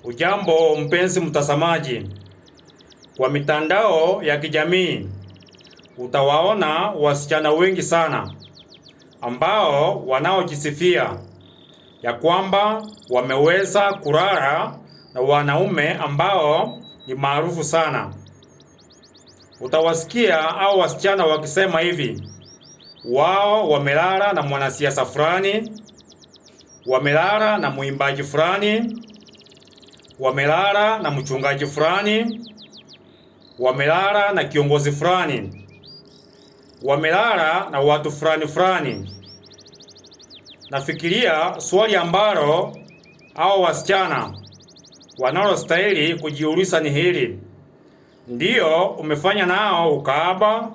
Ujambo mpenzi mtazamaji, kwa mitandao ya kijamii utawaona wasichana wengi sana ambao wanaojisifia ya kwamba wameweza kulala na wanaume ambao ni maarufu sana. Utawasikia hao wasichana wakisema hivi: wao wamelala na mwanasiasa fulani, wamelala na muimbaji fulani, wamelala na mchungaji fulani, wamelala na kiongozi fulani, wamelala na watu fulani. Nafikiria swali ambalo hao wasichana wanalostahili kujiuliza ni hili: ndiyo umefanya nao ukahaba,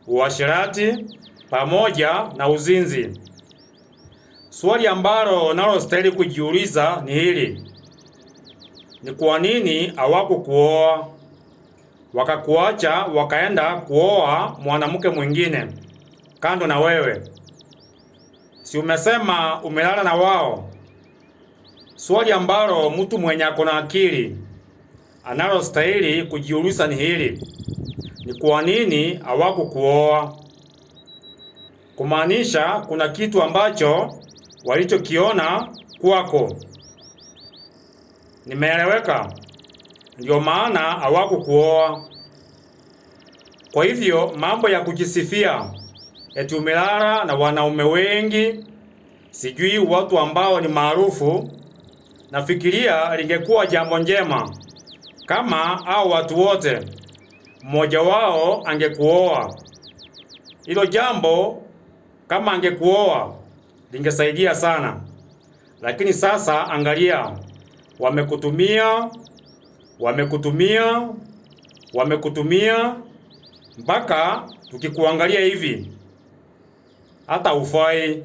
uasherati pamoja na uzinzi? Swali ambalo wanalostahili kujiuliza ni hili: ni kwa nini hawakukuoa, wakakuacha wakaenda kuoa mwanamke mwingine kando na wewe? Si umesema umelala na wao? Swali ambalo mtu mwenye akona akili analostahili kujiuliza ni hili: ni kwa nini hawakukuoa? Kumaanisha kuna kitu ambacho walichokiona kwako. Nimeeleweka? Ndio maana hawakukuoa. Kwa hivyo mambo ya kujisifia eti umelala na wanaume wengi, sijui watu ambao ni maarufu, nafikiria lingekuwa jambo njema kama hao watu wote mmoja wao angekuoa. Hilo jambo kama angekuoa lingesaidia sana. Lakini sasa angalia, wamekutumia mpaka tukikuangalia hivi hata ufai.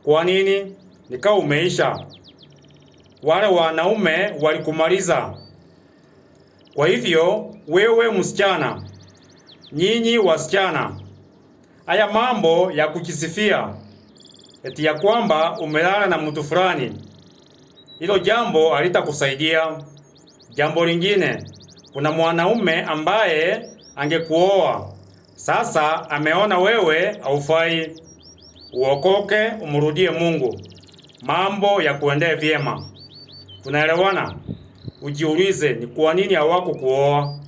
Kwa nini? Nikao umeisha. Wale wanaume walikumaliza. Kwa hivyo wewe msichana, nyinyi wasichana, haya mambo ya kujisifia eti ya kwamba umelala na mtu fulani, hilo jambo halitakusaidia. Jambo lingine, kuna mwanaume ambaye angekuoa, sasa ameona wewe haufai. Uokoke, umrudie Mungu, mambo ya kuendea vyema. Tunaelewana? Ujiulize ni kwa nini hawakukuoa.